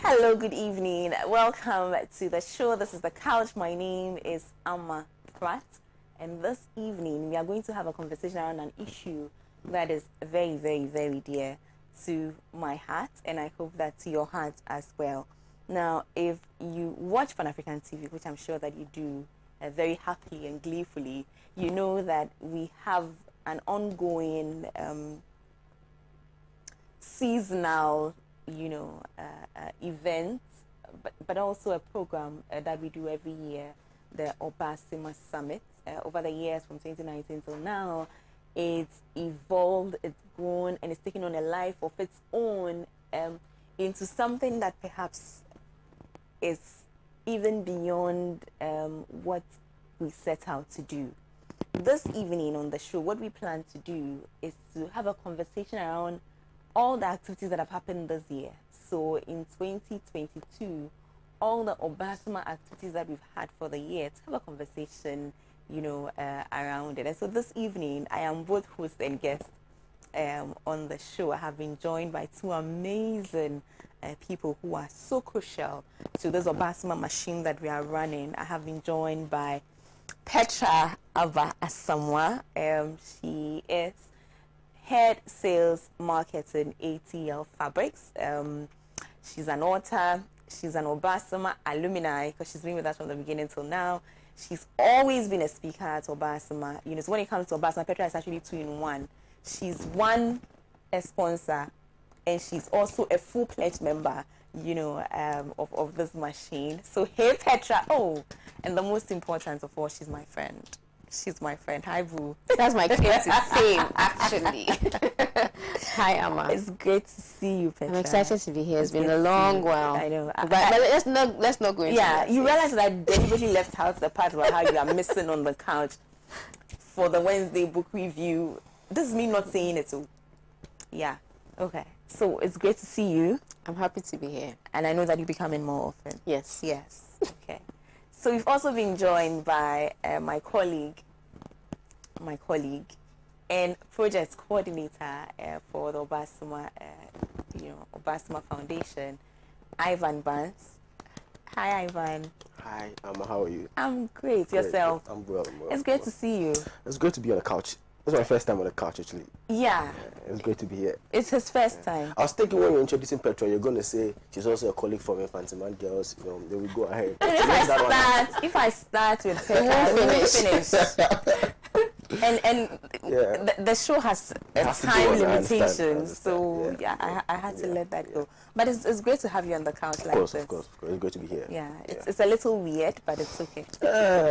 Hello, good evening. Welcome to the show. This is The Couch. My name is Ama Pratt. And this evening, we are going to have a conversation around an issue that is very, very, very dear to my heart. And I hope that to your heart as well. Now, if you watch Pan-African TV, which I'm sure that you do very happily and gleefully, you know that we have an ongoing seasonal events, but also a program that we do every year, the Obasima Summit. Over the years from 2019 till now, it's evolved, it's grown, and it's taken on a life of its own into something that perhaps is even beyond what we set out to do. This evening on the show, what we plan to do is to have a conversation around all the activities that have happened this year. So in 2022, all the Obasima activities that we've had for the year, to have a conversation, around it. And so this evening, I am both host and guest on the show. I have been joined by two amazing people who are so crucial to this Obasima machine that we are running. I have been joined by Petra Ava Asamoah. She is Head Sales Marketing ATL Fabrics. She's an author. She's an Obasima alumni because she's been with us from the beginning till now. She's always been a speaker at Obasima. So when it comes to Obasima, Petra is actually two in one. She's a sponsor, and she's also a full-fledged member, of this machine. So hey, Petra. Oh, and the most important of all, she's my friend. She's my friend. Hi, Boo. That's my claim to fame, actually. Hi, Amma. It's great to see you, Petra. I'm excited to be here. It's been a long while. I know. But let's not go into that. You realize that I deliberately left out the part about how you are missing on the couch for the Wednesday book review. This is me not saying it. So, yeah. Okay. So it's great to see you. I'm happy to be here. And I know that you'll be coming more often. Yes. Yes. Okay. So we've also been joined by my colleague and project coordinator for the Obasima, Obasima Foundation, Ivan Barnes. Hi, Ivan. Hi, Amma. How are you? I'm great. Yourself? I'm well. It's great to see you. It's great to be on the couch. This is my first time on the couch, actually. Yeah. It's great to be here. It's his first time. I was thinking when you're introducing Petra, you're going to say she's also a colleague from Infantiman Girls. Then we go ahead. If I start with Petra, we will finish. And the show has a time limitation, so I had to let that go. But it's great to have you on the couch like this. Of course. It's great to be here. Yeah, it's a little weird, but it's okay.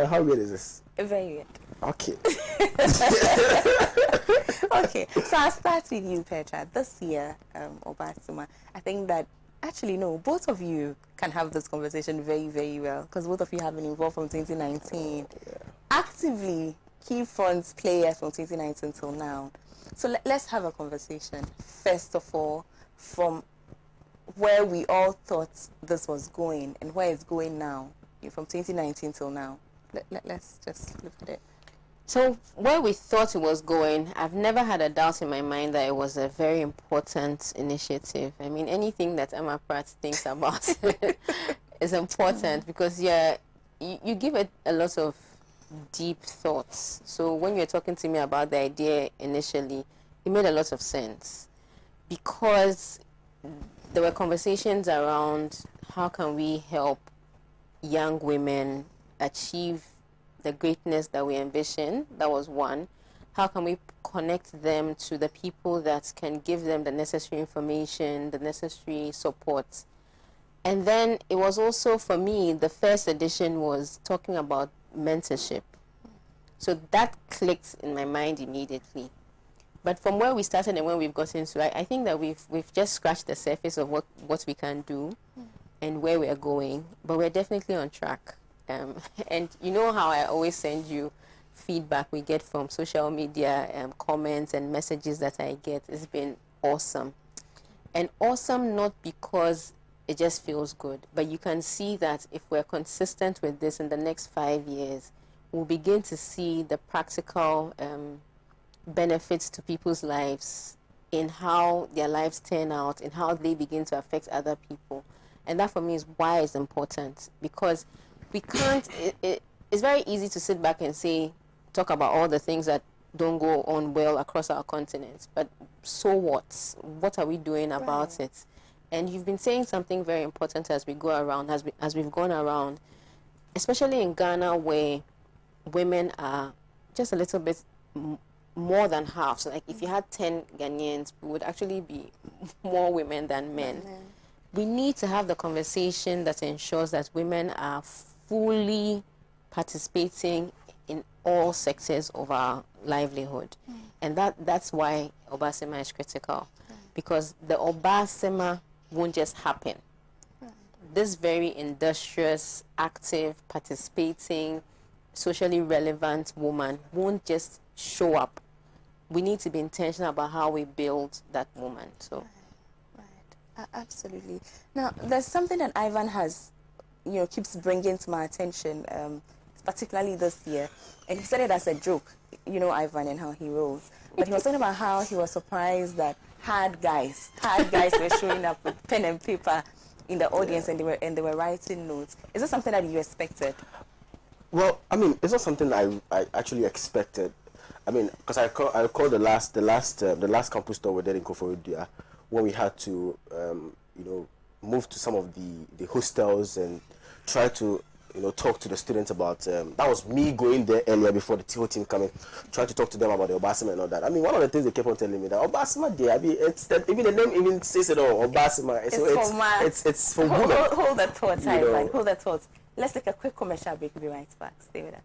How weird is this? Very weird. Okay. Okay, so I'll start with you, Petra. This year, Obasima, I think that actually, no, both of you can have this conversation very, very well because both of you have been involved from 2019. Actively key front players from 2019 till now. So let's have a conversation, first of all, from where we all thought this was going and where it's going now, from 2019 till now. Let's just look at it. So where we thought it was going, I've never had a doubt in my mind that it was a very important initiative. I mean, anything that Amma Pratt thinks about is important because you give it a lot of deep thoughts. So when you were talking to me about the idea initially, it made a lot of sense because there were conversations around how can we help young women achieve the greatness that we envision. That was one. How can we connect them to the people that can give them the necessary information, the necessary support? And then it was also, for me, the first edition was talking about mentorship. So that clicked in my mind immediately. But from where we started and where we've gotten to, I think that we've just scratched the surface of what we can do and where we are going. But we're definitely on track. And you know how I always send you feedback we get from social media, comments and messages that I get. It's been awesome. And awesome not because it just feels good, but you can see that if we're consistent with this in the next 5 years, we'll begin to see the practical benefits to people's lives in how their lives turn out, in how they begin to affect other people. And that for me is why it's important, because we can't, it's very easy to sit back and say, talk about all the things that don't go on well across our continent, but so what? What are we doing about it? And you've been saying something very important as we go around, as we've gone around, especially in Ghana, where women are just a little bit more than half. So like if you had 10 Ghanaians, we would actually be more women than men. We need to have the conversation that ensures that women are fully participating in all sectors of our livelihood. And that's why Obasema is critical, because the Obasema won't just happen. This very industrious, active, participating, socially relevant woman won't just show up. We need to be intentional about how we build that woman. So, absolutely. Now, there's something that Ivan has, keeps bringing to my attention, particularly this year, and he said it as a joke. You know Ivan and how he rolls, but he was talking about how he was surprised that hard guys were showing up with pen and paper in the audience, and they were writing notes. Is this something that you expected? Well, I mean, it's not something I actually expected. I mean, because I recall the last campus tour we did in Koforidua, when we had to move to some of the hostels and try to talk to the students about, that was me going there earlier before the whole team coming, trying to talk to them about the Obasema and all that. I mean, one of the things they kept on telling me that Obasema there, I mean, it's that even the name even says it all, Obasema. It's for women. Hold that thought, Ivan. Hold that thought. Let's take a quick commercial break. We'll be right back. Stay with us.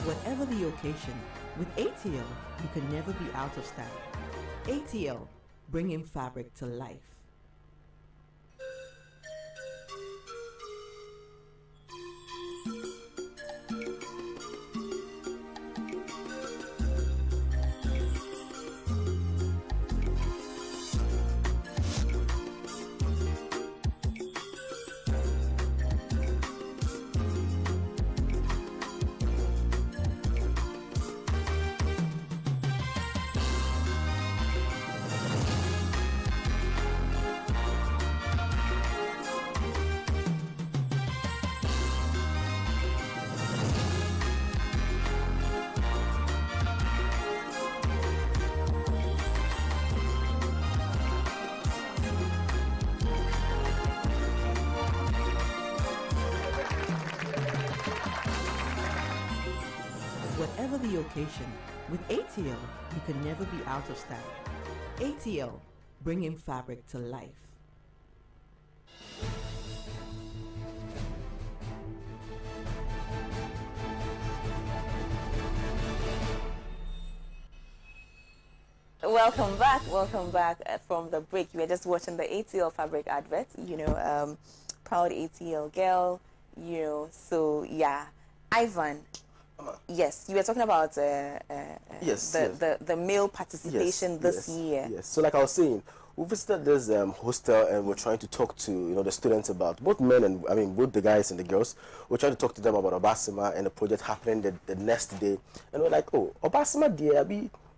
Whatever the occasion, with ATL, you can never be out of style. ATL, bringing fabric to life. Whatever the occasion, with ATL, you can never be out of style. ATL, bringing fabric to life. Welcome back from the break. You were just watching the ATL fabric advert, proud ATL girl, so yeah. Ivan, yes, you were talking about the male participation this year. Yes, so like I was saying, we visited this hostel and we're trying to talk to the students about, both men and both the guys and the girls. We're trying to talk to them about Obasema and the project happening the next day, and we're like, oh, Obasema dear,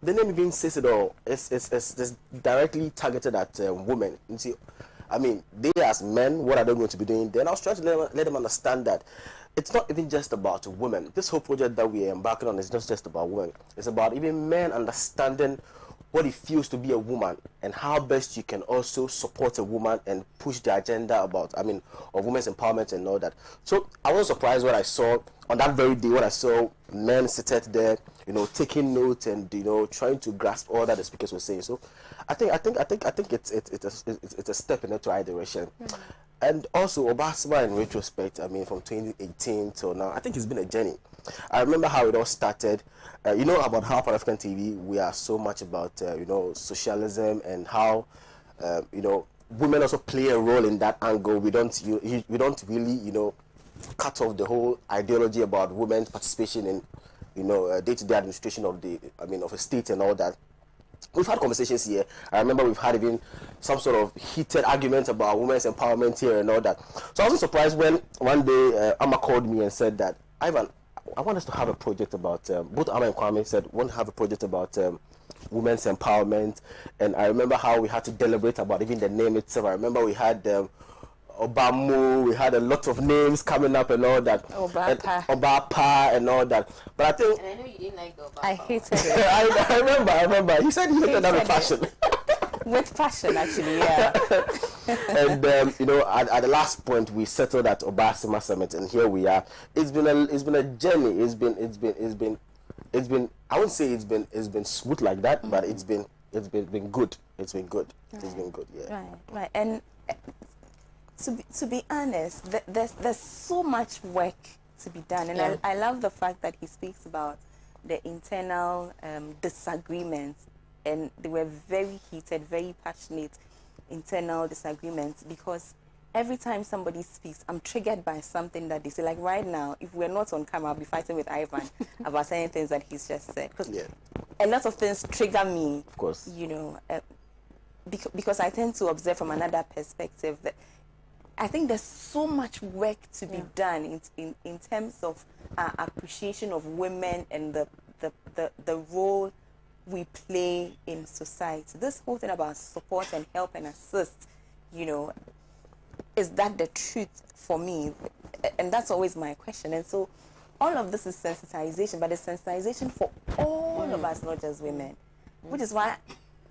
the name even says it all. It's directly targeted at women. You see, they as men, what are they going to be doing? Then I was trying to let them understand that it's not even just about women. This whole project that we are embarking on is not just about women. It's about even men understanding what it feels to be a woman and how best you can also support a woman and push the agenda about, I mean, of women's empowerment and all that. So I was surprised when I saw on that very day when I saw men seated there, you know, taking notes and, you know, trying to grasp all that the speakers were saying. So I think it's a step in the right direction. And also Obasima, in retrospect, I mean, from 2018 till now, I think it's been a journey. I remember how it all started. You know about how Pan African TV, we are so much about you know, socialism and how you know, women also play a role in that angle. We don't really, you know, cut off the whole ideology about women's participation in, you know, day-to-day administration of the, I mean, of a state and all that. We've had conversations here. I remember we've had even some sort of heated arguments about women's empowerment here and all that. So I wasn't surprised when one day Amma called me and said that, Ivan, I want us to have a project about, both Amma and Kwame said, want to have a project about women's empowerment. And I remember how we had to deliberate about even the name itself. I remember we had Obamu, we had a lot of names coming up and all that. Obapa and all that. But I think... And I know you didn't like the Obapa. I hated it. I remember. He said he hated that with passion. With passion, actually, yeah. And you know, at the last point, we settled at Obasima Summit, and here we are. It's been a journey. It's been. I wouldn't say it's been smooth like that, but it's been good. It's been good. Right. It's been good. Yeah. Right. And to be honest, there's so much work to be done, and Yeah. I love the fact that he speaks about the internal disagreements, and they were very heated, very passionate internal disagreements, because every time somebody speaks, I'm triggered by something that they say. Like right now, if we're not on camera, I'll be fighting with Ivan about saying things that he's just said, because a lot of things trigger me. Of course. You know, because I tend to observe from another perspective. That I think there's so much work to be done in terms of appreciation of women and the role we play in society. This whole thing about support and help and assist, you know, is that the truth for me? And that's always my question. And so all of this is sensitization, but it's sensitization for all of us, not just women. Which is why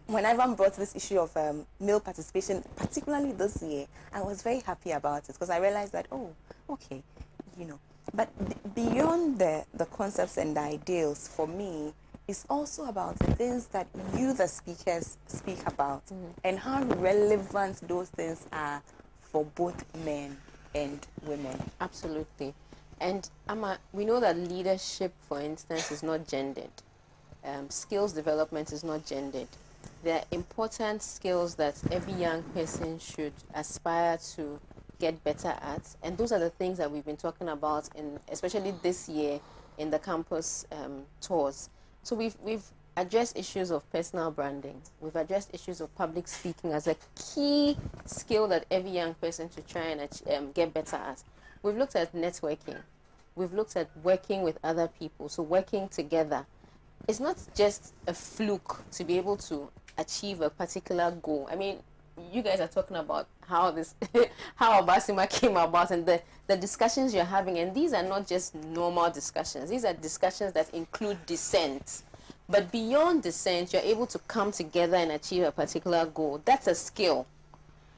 when Ivan brought this issue of male participation, particularly this year, I was very happy about it, because I realized that, oh, okay, you know. But beyond the concepts and the ideals, for me, it's also about the things that you, the speakers, speak about, and how relevant those things are for both men and women. Absolutely. And Amma, we know that leadership, for instance, is not gendered. Skills development is not gendered. There are important skills that every young person should aspire to get better at, and those are the things that we've been talking about, especially this year in the campus tours. So we've addressed issues of personal branding. We've addressed issues of public speaking as a key skill that every young person should try and get better at. We've looked at networking. We've looked at working with other people, so working together. It's not just a fluke to be able to achieve a particular goal. I mean, you guys are talking about how how Obasima came about and the discussions you're having, and these are not just normal discussions. These are discussions that include dissent. But beyond dissent, you're able to come together and achieve a particular goal. That's a skill.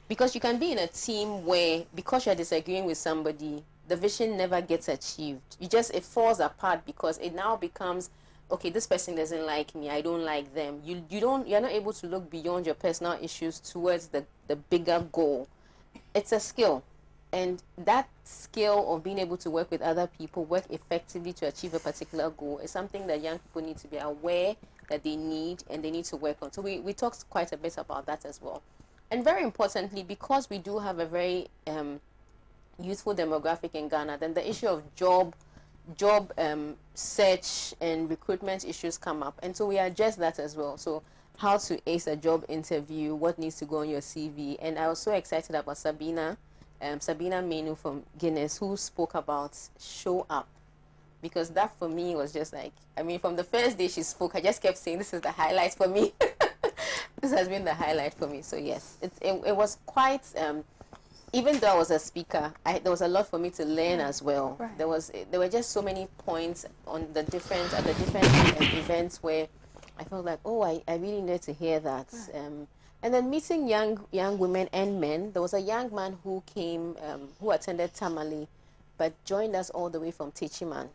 Because you can be in a team where, because you're disagreeing with somebody, the vision never gets achieved. It falls apart because it now becomes, okay, this person doesn't like me, I don't like them. You're not able to look beyond your personal issues towards the bigger goal. It's a skill. And that skill of being able to work with other people, work effectively to achieve a particular goal, is something that young people need to be aware that they need and they need to work on. So we talked quite a bit about that as well. And very importantly, because we do have a very youthful demographic in Ghana, then the issue of job search and recruitment issues come up, and so we address that as well. So how to ace a job interview, what needs to go on your CV. And I was so excited about Sabina Menu from Guinness, who spoke about show up, because that for me was just like, I mean, from the first day she spoke, I just kept saying, this is the highlight for me. This has been the highlight for me. So yes, it was quite even though I was a speaker, there was a lot for me to learn as well. Right. There were just so many points on the different events where I felt like, oh, I really need to hear that. Right. And then meeting young women and men. There was a young man who came, who attended Tamale, but joined us all the way from Techiman.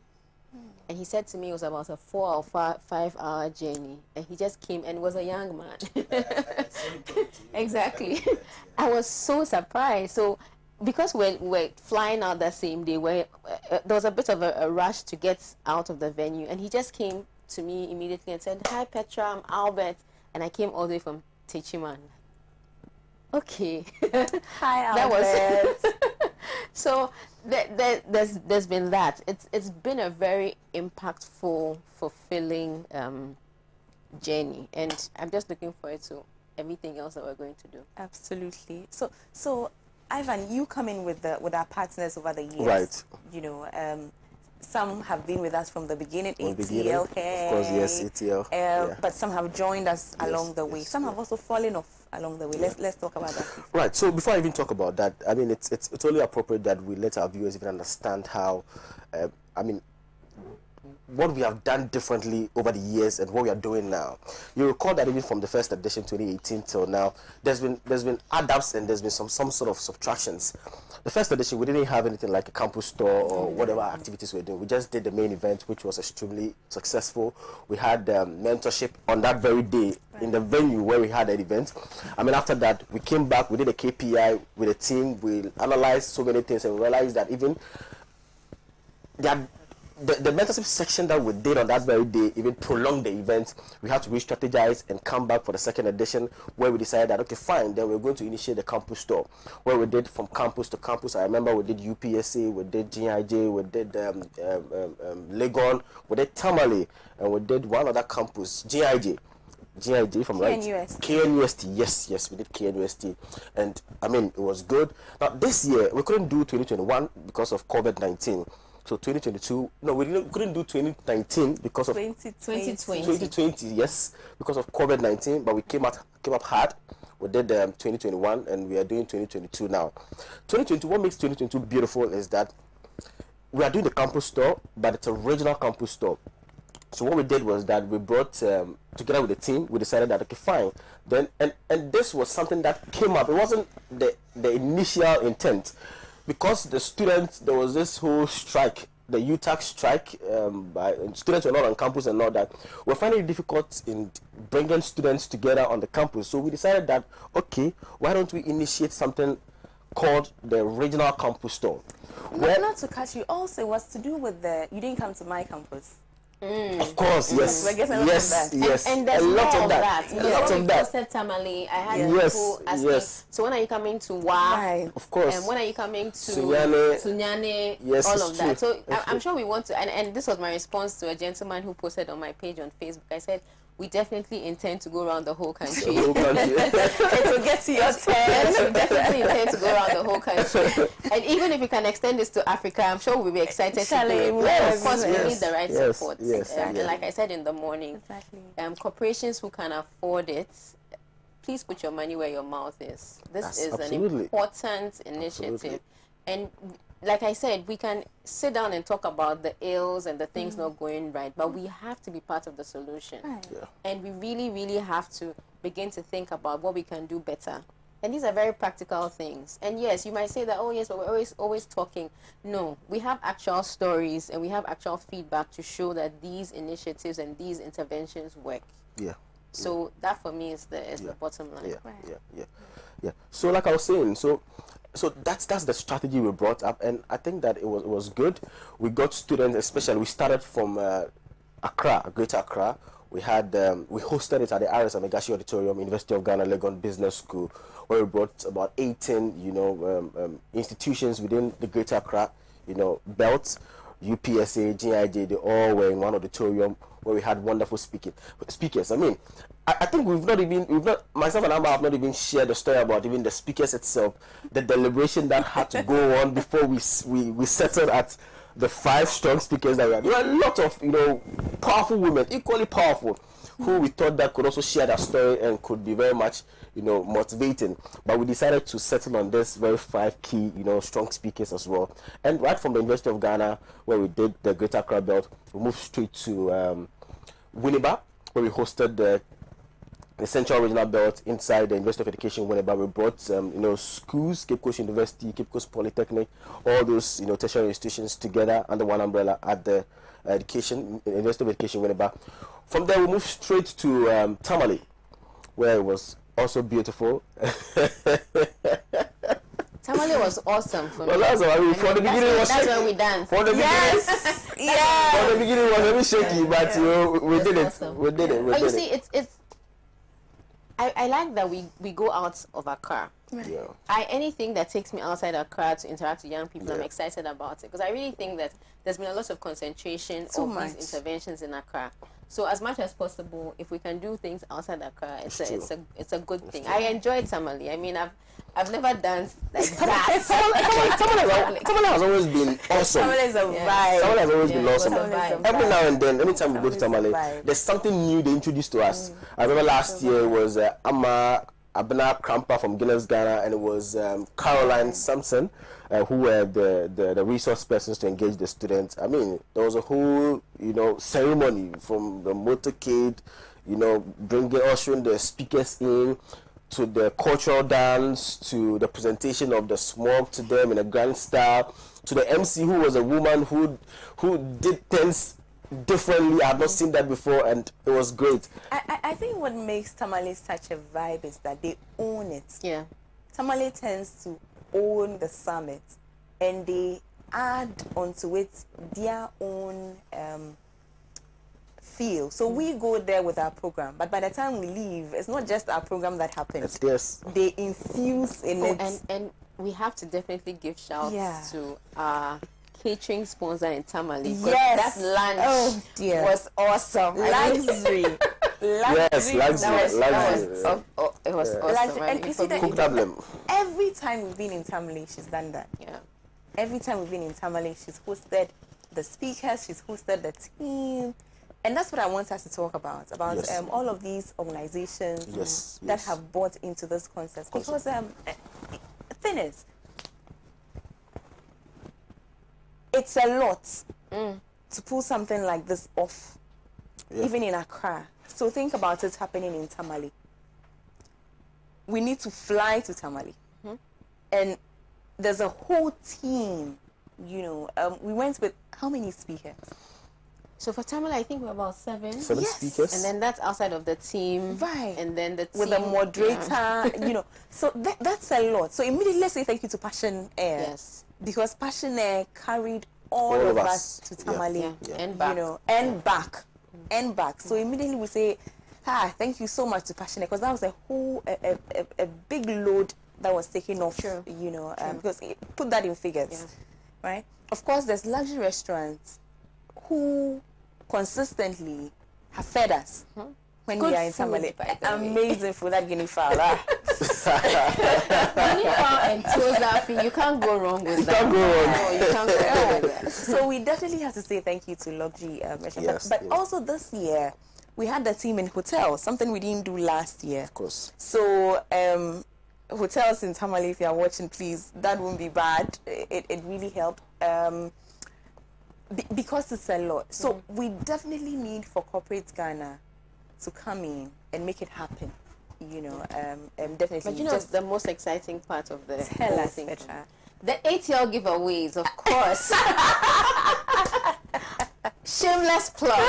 And he said to me it was about a 4 or 5 hour journey. And he just came and was a young man. Exactly. I was so surprised. So because we're flying out that same day, there was a bit of a rush to get out of the venue. And he just came to me immediately and said, "Hi Petra, I'm Albert." And I came all the way from Techiman. Okay. Hi, Albert. That was so there's been that. It's been a very impactful, fulfilling journey, and I'm just looking forward to everything else that we're going to do. Absolutely. So Ivan, you come in with our partners over the years. Right. You know, some have been with us from the beginning. From the ATL, beginning, of course, yes, ATL. Yeah. But some have joined us along the way. Yes, Some have also fallen off along the way. Let's talk about that. Right. So before I even talk about that, I mean, it's only appropriate that we let our viewers even understand how, I mean, what we have done differently over the years and what we are doing now. You recall that even from the first edition 2018 till now, there's been add-ups and there's been some sort of subtractions. The first edition, we didn't have anything like a campus store or whatever activities we're doing. We just did the main event, which was extremely successful. We had mentorship on that very day in the venue where we had an event. I mean, after that, we came back, we did a KPI with a team, we analyzed so many things and we realized that even the mentorship section that we did on that very day even prolonged the event. We had to re-strategize and come back for the second edition where we decided that, okay, fine, then we're going to initiate the campus store, where we did from campus to campus. I remember we did UPSA, we did GIJ, we did Legon, we did Tamale, and we did one other campus, GIJ, if I'm right. KNUST, yes, we did KNUST, and I mean, it was good. Now, this year, we couldn't do 2021 because of COVID-19. So 2022, no, we couldn't do 2019 because of 2020, yes, because of COVID-19. But we came up hard. We did 2021, and we are doing 2022 now. 2022, what makes 2022 beautiful is that we are doing the campus store, but it's a regional campus store. So what we did was that we brought together with the team. We decided that, okay, fine. Then and this was something that came up. It wasn't the initial intent. Because the students, there was this whole strike, the UTAC strike, students were not on campus and all that. We're finding it difficult in bringing students together on the campus. So we decided that, okay, why don't we initiate something called the Regional Campus Store? Not to catch you, also it was to do with you didn't come to my campus. Of course, yes, yes, and there's a lot more of that. A lot of that. Posted Tamale, I had people asking, so when are you coming to Wa? Right. Of course. And when are you coming to Sunyane? Yes, all of that. So I'm sure we want to, and this was my response to a gentleman who posted on my page on Facebook. I said, we definitely intend to go around the whole country. The whole country. To get to your turn. We definitely intend to go around the whole country. And even if we can extend this to Africa, I'm sure we'll be excited to do it. Yes, of course, we need the right support. Exactly. And like I said in the morning, corporations who can afford it, please put your money where your mouth is. This is an important initiative. And like I said, we can sit down and talk about the ills and the things not going right, but we have to be part of the solution. Right. Yeah. And we really, really have to begin to think about what we can do better. And these are very practical things. And yes, you might say that, oh yes, but we're always talking. No, we have actual stories and we have actual feedback to show that these initiatives and these interventions work. Yeah. So that for me is the bottom line. Yeah. So like I was saying, so that's the strategy we brought up, and I think that it was good. We got students, especially we started from Accra, Greater Accra. We had we hosted it at the RS Amegashi Auditorium, University of Ghana Legon Business School, where we brought about 18 institutions within the Greater Accra belt. UPSA, GIJ, they all were in one auditorium where we had wonderful speakers. I mean, I think myself and Amber have not even shared the story about even the speakers itself, the deliberation that had to go on before we settled at the 5 strong speakers that we had. There were a lot of, powerful women, equally powerful, who we thought that could also share that story and could be very much, motivating. But we decided to settle on this very 5 key, strong speakers as well. And right from the University of Ghana, where we did the Greater Accra Belt, we moved straight to Winneba, where we hosted the Central Regional Belt inside the University of Education. Whenever we brought schools, Cape Coast University, Cape Coast Polytechnic, all those tertiary institutions together under one umbrella at the University of Education. Whenever from there we moved straight to Tamale, where it was also beautiful. Tamale was awesome for me. Well, that's I mean, from the beginning it was that's shaky. where we danced. From the beginning, from the beginning it was a bit shaky, but we did it. Awesome. We did it. We But you did see, it's I like that we go out of Accra. Yeah. Anything that takes me outside Accra to interact with young people, I'm Yeah. excited about it because I really think that there's been a lot of concentration So of much. these interventions in Accra. So as much as possible, if we can do things outside Accra, it's a good thing. I enjoyed Tamale. I mean, I've never danced like that. Tamale has always been awesome. Tamale is a vibe. Tamale has always been Yeah, awesome. it was a vibe. Every now and then, anytime we go to Tamale is a Tamale, vibe. there's something new they introduced to us. I remember last year it was Ama Ama Pratt from Guinness, Ghana, and it was Caroline Sampson, who were the resource persons to engage the students. I mean, there was a whole ceremony from the motorcade, ushering the speakers in, to the cultural dance, to the presentation of the smoke to them in a grand style, to the MC who was a woman who did things differently. I had not seen that before, and it was great. I think what makes Tamale such a vibe is that they own it. Yeah. Tamale tends to own the summit, and they add onto it their own feel. So we go there with our program, but by the time we leave, it's not just our program that happens. Yes. They infuse in it. And we have to definitely give shouts Yeah. to our catering sponsor in Tamale. 'Cause Yes. that lunch Oh, dear. was awesome. Luxury. Yes, luxury, luxury. It was awesome. Luxury. I And mean, you for see that me, Cooked up them. every time we've been in Tamale, she's done that. yeah. Every time we've been in Tamale, she's hosted the speakers, she's hosted the team. And that's what I want us to talk about Yes. all of these organizations Yes, that yes. have bought into this concept. Because the thing is, it's a lot to pull something like this off, even in Accra. So think about it happening in Tamale. We need to fly to Tamale. And there's a whole team, we went with how many speakers? So for Tamale, I think we're about 7. 7 Yes. speakers. And then that's outside of the team. Right. And then the team. With the moderator, Yeah. So that's a lot. So immediately let's say thank you to Passion Air. Yes. Because Passion Air carried all All of of us us. to Yeah. Tamale. Yeah. And back. And back. And back. So immediately we say, thank you so much to Passion Air, because that was a whole a big load that was taken off. True. Because put that in figures. Yeah. Right? Of course, there's luxury restaurants who consistently have fed us when Good we are in food, Tamale. by the way. Amazing food, that guinea fowl. And Tozafi, you can't go wrong with that. can't go wrong. No, you can't go wrong with that. So we definitely have to say thank you to luxury restaurants. Yes, but yes. also this year, we had the team in hotels, something we didn't do last year. Of course. So hotels in Tamale, if you are watching, please, that won't be bad. It really helped. Because it's a lot. So we definitely need for corporate Ghana to come in and make it happen. Definitely. But it's the most exciting part of the Tell whole us, thing. Petra. The ATL giveaways, of course. Shameless plug.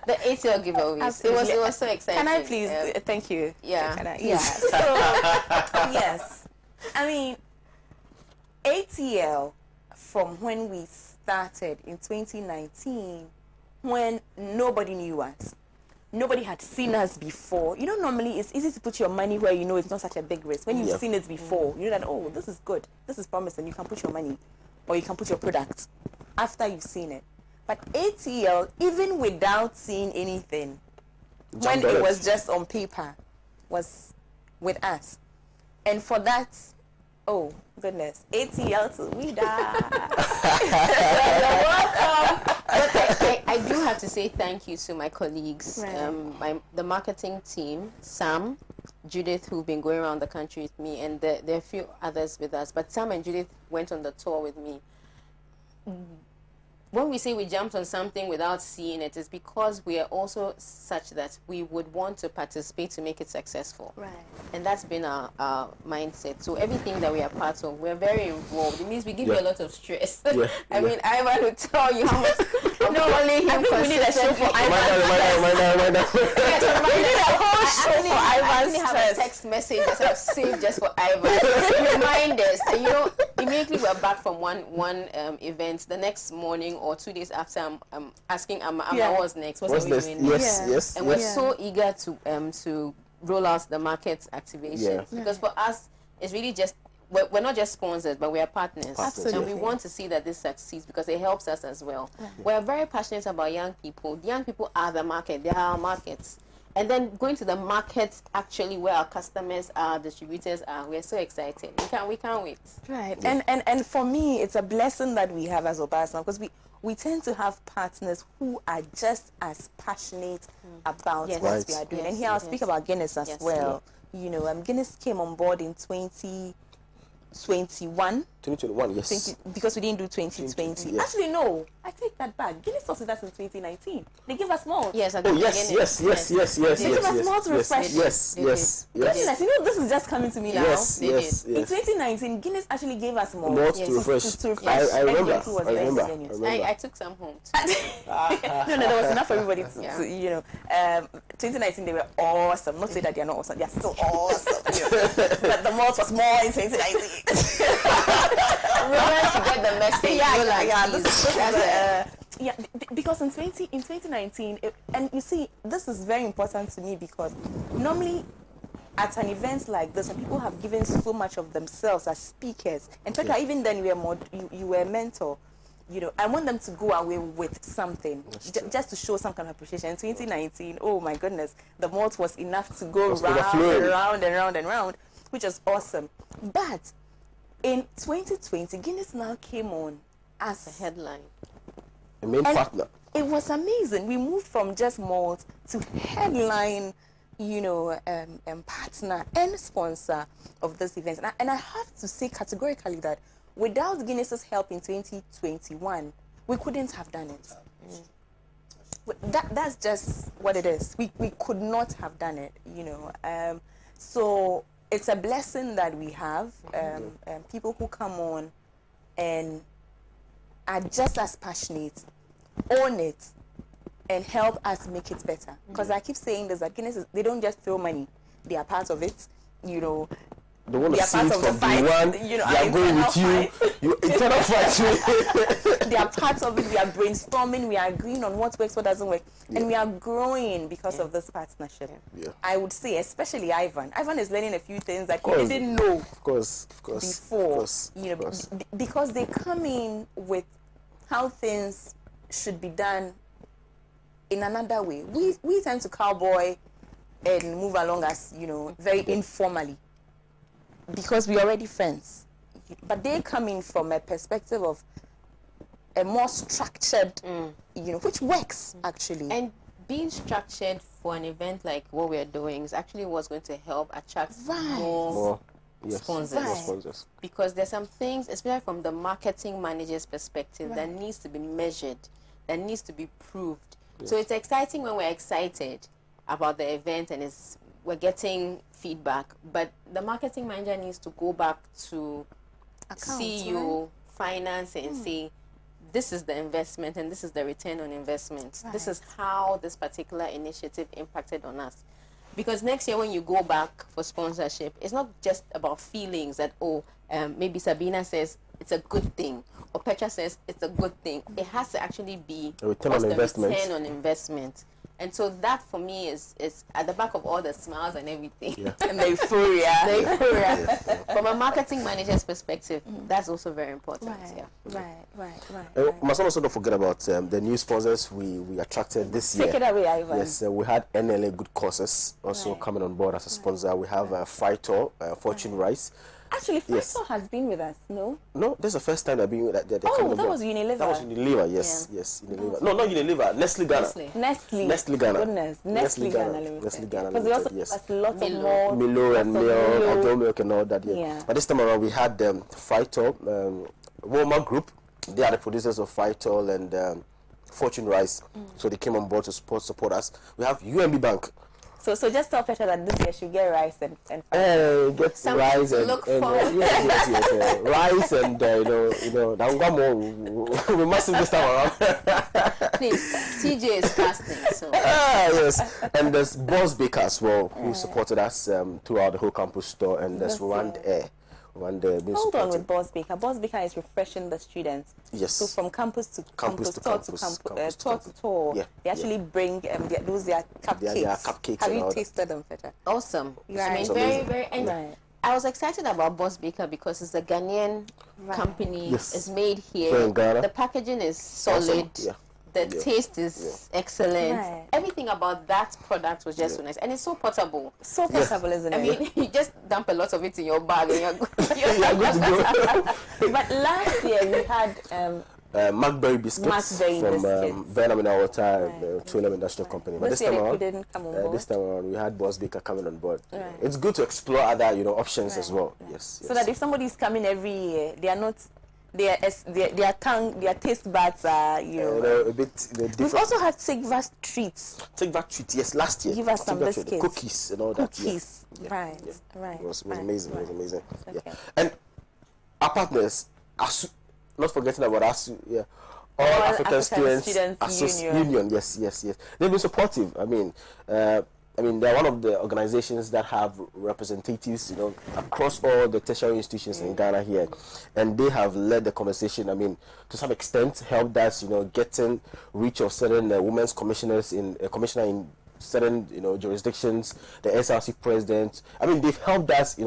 The ATL giveaways. Absolutely. It was so exciting. Can I please? Thank you. Yeah. Can I? Yeah. So yes, I mean ATL from when we started in 2019, when nobody knew us. Nobody had seen us before. Normally it's easy to put your money where it's not such a big risk. When you've Yeah. seen it before, you know that, oh, this is good, this is promising, you can put your money or you can put your product after you've seen it. But ATL, even without seeing anything, when Jumped on it it. was just on paper, was with us. And for that, oh, goodness, ATL to we die. You're welcome. But I do have to to say thank you to my colleagues, the marketing team, Sam, Judith, who've been going around the country with me, and there are a few others with us. But Sam and Judith went on the tour with me. When we say we jumped on something without seeing it, it's because we are also such that we would want to participate to make it successful. Right. And that's been our mindset. So everything that we are part of, we're very involved. It means we give you a lot of stress. I mean, Ivan will tell you how much. Only him. We need a show for Ivan. We need a whole show for Ivan. I have a text message that I've saved just for Ivan. Reminders. And you know, immediately we're back from one event. The next morning or 2 days after, I'm asking Ama, what's next? What's next? Yes. And we're so eager to roll out the market activations because for us, it's really just we're not just sponsors, but we are partners. Absolutely. And we want to see that this succeeds because it helps us as well. We're very passionate about young people. Young people are the market. They are our markets. And then going to the markets, actually, where our customers are, distributors are, we're so excited. We can't wait. Right. And for me, it's a blessing that we have as Obasma, because we tend to have partners who are just as passionate about what we are doing. And here I'll speak about Guinness as well. You know, Guinness came on board in 2021. 2021, yes. Because we didn't do 2020. Yes. Actually, no. I take that back. Guinness started us in 2019. They give us malt. Yes, yes. They give us malt refreshing. Yes. Goodness, you know, this is just coming to me now. Yes. In 2019, Guinness actually gave us malt. Malt to refresh. I remember. I took some home too. No, there was enough for everybody to you know. 2019, they were awesome. Not say that they're not awesome. They're still awesome. But the malt was more in 2019. Remember to get the message. Because in 2019, and you see, this is very important to me because normally at an event like this, and people have given so much of themselves as speakers, and Petra, even then you were a mentor. You know, I want them to go away with something, just to show some kind of appreciation. In 2019, oh my goodness, the malt was enough to go round and round, which is awesome. But in 2020, Guinness now came on as a headline, a main partner. It was amazing. We moved from just malt to headline, you know, partner and sponsor of this event. And I have to say categorically that without Guinness's help in 2021, we couldn't have done it. That's just what it is. We could not have done it, you know. So it's a blessing that we have people who come on and are just as passionate, own it, and help us make it better. Because I keep saying this, that Guinness they don't just throw money; they are part of it. You know, they want to see part it of the from fight. one. You know, they are going with you. Internal fight. They are part of it. We are brainstorming. We are agreeing on what works, what doesn't work, and we are growing because of this partnership. I would say, especially Ivan. Ivan is learning a few things that he didn't know. Of course. Before, you know, because they come in with how things should be done in another way. We tend to cowboy and move along as, you know, very informally because we're already friends. But they come in from a perspective of a more structured, you know, which works actually. And being structured for an event like what we're doing is actually what's going to help attract more sponsors. Because there's some things, especially from the marketing manager's perspective, that needs to be measured, that needs to be proved. So it's exciting when we're excited about the event and we're getting feedback, but the marketing manager needs to go back to CEO, finance, and say, this is the investment and this is the return on investment. This is how this particular initiative impacted on us. Because next year when you go back for sponsorship, it's not just about feelings that, maybe Sabina says it's a good thing, or Petra says it's a good thing. It has to actually be a return on investment. Return on investment. And so that for me is at the back of all the smiles and everything. And the euphoria. From a marketing manager's perspective, that's also very important. Right. Must also not forget about the new sponsors we attracted this year. Take it away, Ivan. Yes, we had NLA Good Causes also coming on board as a sponsor. We have Fighter, Fortune Rice. Actually, Yes. Faisal has been with us, no? No, this is the first time they're being that they're coming Oh, on that board. was Unilever. That was Unilever, yes, yes, Unilever. No, not Unilever, Nestle Ghana. Nestle Ghana. Goodness, Nestle Ghana Limited. Nestle Ghana Because they also Limited, yes. has lots of Milo. more Milo and lots of Milo, Milo. Adult Milk and all that, yeah. Yeah. But this time around we had Phytol, Walmart Group. They are the producers of Phytol and Fortune Rice. So they came on board to support us. We have UMB Bank. So just tell Petra that this year she'll get rice and Get Something rice to and, look and forward to. yes, rice and more. We must this time around. Please, TJ is fasting, so. Yes, and there's Boss Baker as well, who supported us throughout the whole campus store, and there's Rwanda Air. Hold on with Boss Baker. Boss Baker is refreshing the students. Yes. So from campus to Campus to campus. tour to tour. Yeah, They actually bring their cupcakes. Their cupcakes Have and you all that. tasted them, Petra? Awesome. Right. I mean, It's very, amazing. very. And Right. I was excited about Boss Baker because it's a Ghanaian company. Yes. It's made Here here. in Ghana. The packaging is solid. Yeah. The taste is excellent. Right. Everything about that product was just so nice, and it's so portable. So portable, isn't I it? mean, you just dump a lot of it in your bag, and you're good. Yeah, good to go. But last year we had Macberry biscuits Macberry from biscuits. Venom Mineral Water, Right. Trillium Industrial Company. But this this time year they around, couldn't come on board. this time around, we had Boss Baker coming on board. Right. It's good to explore other, options as well. Yes. So that if somebody's coming every year, they are not their taste buds are a bit We've different. also had Sigva's treats. Take back treat. Yes, last year. Give us Take some Back Treat, biscuits. cookies and all that. yeah. Cookies. Right. Right. It was right, amazing. right. It was amazing. Okay. Yeah. And our partners, not forgetting about us, yeah. All All African African Students Students Union. Yes. They've been supportive. I mean, they're one of the organizations that have representatives, across all the tertiary institutions in Ghana here, and they have led the conversation. I mean, to some extent, helped us, getting reach of certain women's commissioners commissioner in certain, jurisdictions, the SRC president. I mean, they've helped us,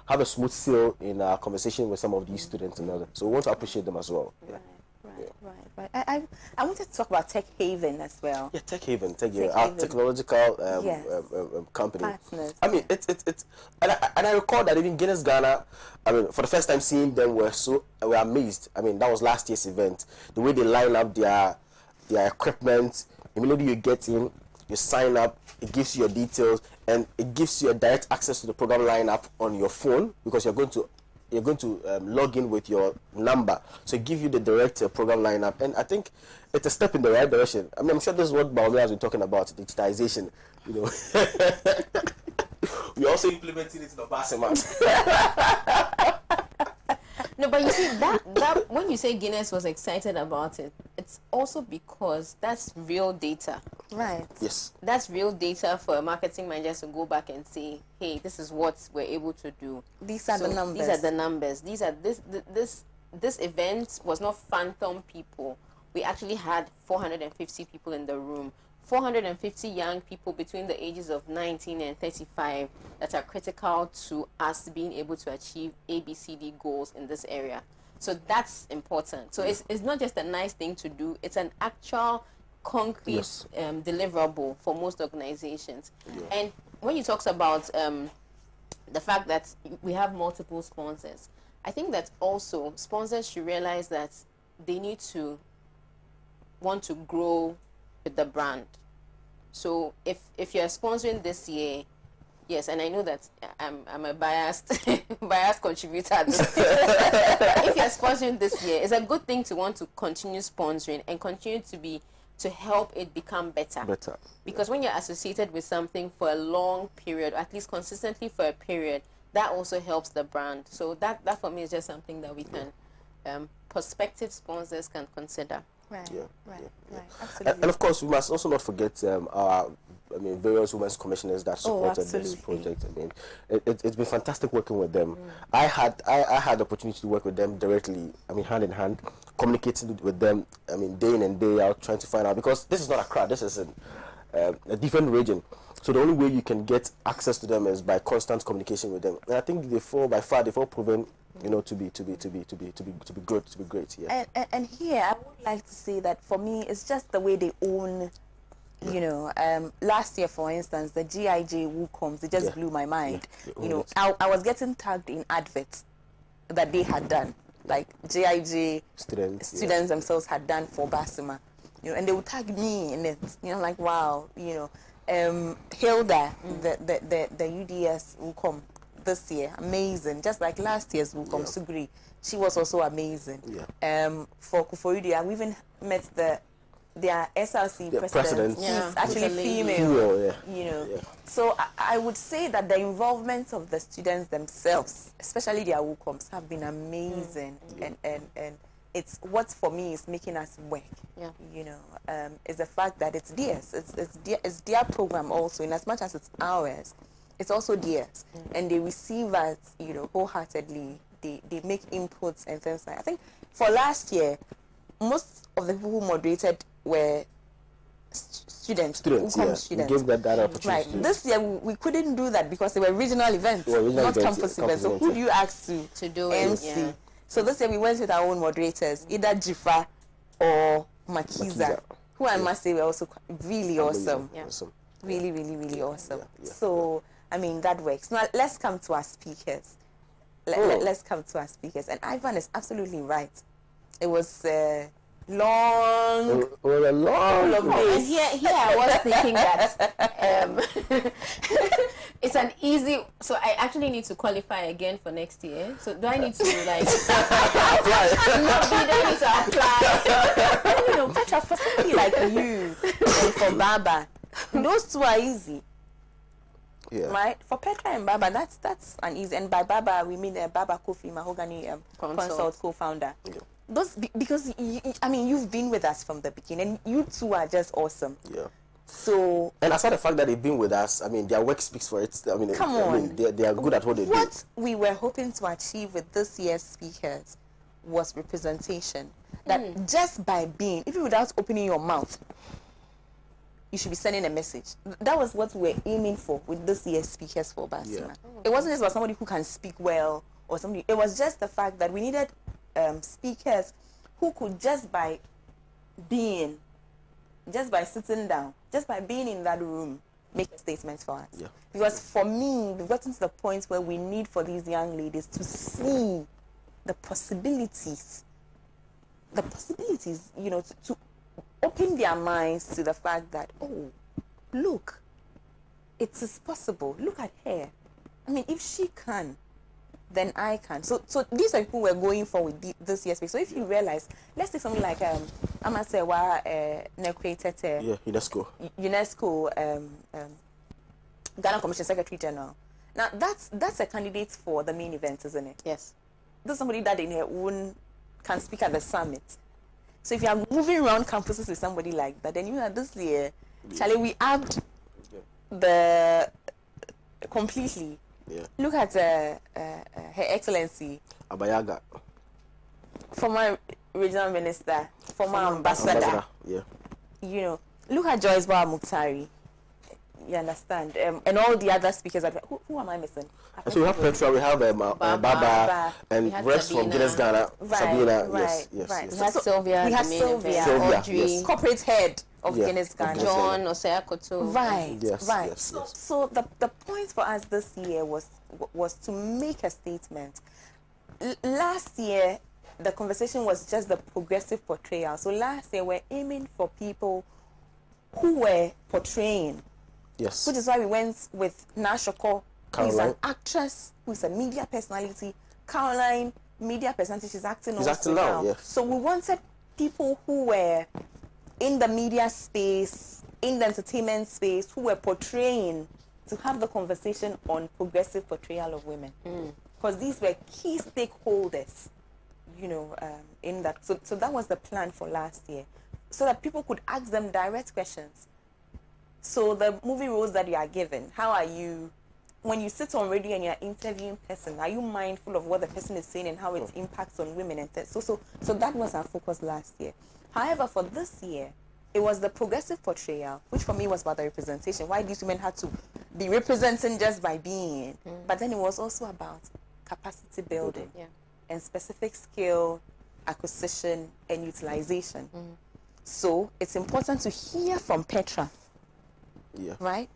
have a smooth sail in our conversation with some of these students and others. So we want to appreciate them as well. Yeah. Right. I wanted to talk about Tech Haven as well. Yeah, Tech Haven, our Haven. technological Yes. company. Partners. I mean, it's and I recall that even Guinness Ghana, I mean, for the first time seeing them, we're amazed. I mean, that was last year's event. The way they line up their equipment, immediately you get in, you sign up, it gives you your details, and it gives you a direct access to the program lineup on your phone, because you're going to log in with your number, so it gives you the direct program lineup. And I think it's a step in the right direction. I mean, I'm sure this is what Maame has been talking about, digitization. We're also implementing it in the Basima. No, but you see that when you say Guinness was excited about it, it's also because that's real data. Right. Yes. That's real data for a marketing manager to go back and say, hey, this is what we're able to do. These are the numbers. These are the numbers. This event was not phantom people. We actually had 450 people in the room. 450 young people between the ages of 19 and 35 that are critical to us being able to achieve ABCD goals in this area. So that's important. So it's not just a nice thing to do. It's an actual concrete Yes. deliverable for most organizations. And when you talk about the fact that we have multiple sponsors, I think that also sponsors should realize that they need to want to grow with the brand. So if you're sponsoring this year, yes, and I know that I'm a biased contributor at this. If you're sponsoring this year, it's a good thing to want to continue sponsoring and continue to help it become better. Because when you're associated with something for a long period, or at least consistently for a period, that also helps the brand. So that for me is just something that we can prospective sponsors can consider. Right. Yeah. Right. Absolutely. And of course, we must also not forget our various women's commissioners that supported this absolutely. project. I mean, it's been fantastic working with them. I had the opportunity to work with them directly. I mean, hand in hand, communicating with them. I mean, day in and day out, trying to find out, because this is not Accra. This is a different region. So the only way you can get access to them is by constant communication with them. And I think they've all proven, to be good, to be great. Yeah. And here I would like to say that for me it's just the way they own. Last year, for instance, the GIJ Woocombs, it just blew my mind. Yeah. I was getting tagged in adverts that they had done, like JIJ Students themselves had done for Basima, and they would tag me in it. Like, wow, Hilda, the UDS will come this year, amazing. Just like last year's will come, Sugri, she was also amazing. For Kufoidia, we even met their SRC president, who's actually female. So I would say that the involvement of the students themselves, especially their WUCOMs, have been amazing, and it's what for me is making us work. Is the fact that it's theirs, it's their program also, in as much as it's ours, it's also theirs, and they receive us, wholeheartedly. They make inputs and things like. I think for last year, most of the people who moderated were students. Students. We gave that opportunity. Right. This year we couldn't do that because they were regional events, not campus events. So who do you ask to do MC? It? So this year we went with our own moderators, either Jifa or Makiza, who I must say were also really awesome. Really, really, really awesome. So I mean, that works. Now let's come to our speakers. Let's come to our speakers. And Ivan is absolutely right. It was long. And here I was thinking that it's an easy. So I actually need to qualify again for next year. So do I need to like? Do I need to apply? Petra, for somebody like you and for Baba, those two are easy. Right, for Petra and Baba, that's an easy. And by Baba we mean Baba Kofi Mahogany Consult co-founder. Those because you've been with us from the beginning, and you two are just awesome. So, and aside the fact that they've been with us, their work speaks for it. Come on, they are good at what they do. What we were hoping to achieve with this year's speakers was representation. That just by being, even without opening your mouth, you should be sending a message. That was what we were aiming for with this year's speakers for Basima. It wasn't just about somebody who can speak well or somebody. It was just the fact that we needed speakers who could just by sitting down, just by being in that room, make statements for us. Because for me, we've gotten to the point where we need for these young ladies to see the possibilities, to open their minds to the fact that, oh, look, it is possible. Look at her. If she can, then I can. So these are people we're going for with this year's speak. So if you realize, let's take something like Amasewa Nekwe UNESCO Ghana Commission Secretary General. Now that's a candidate for the main event, isn't it? Yes. There's somebody that in her own can speak at the summit. So if you are moving around campuses with somebody like that, then this year, Charlie, we upped the completely. Look at Her Excellency Abayaga, former regional minister, former ambassador. Look at Joyce Bawa Muktari. You understand? And all the other speakers. Who am I missing? So we have Petra, we have Baba, and rest from Guinness Ghana, Sabina. Yes. We have Sylvia. We have Sylvia. Audrey. Corporate head of Guinness Ghana. John Oseakoto. Right. So the point for us this year was to make a statement. Last year, the conversation was just the progressive portrayal. So last year, we're aiming for people who were portraying. Yes. Which is why we went with Nashoko, who is Caroline. an actress, who is a media personality. Caroline, media personality, she's acting now. Yes. So we wanted people who were in the media space, in the entertainment space, who were portraying, to have the conversation on progressive portrayal of women. Because these were key stakeholders, in that. So that was the plan for last year, so that people could ask them direct questions. So the movie roles that you are given, how are you, when you sit on radio and you're interviewing person, are you mindful of what the person is saying and how it impacts on women and things? So that was our focus last year. However, for this year, it was the progressive portrayal, which for me was about the representation, why these women had to be representing just by being. But then it was also about capacity building and specific skill acquisition and utilization. So it's important to hear from Petra. Right?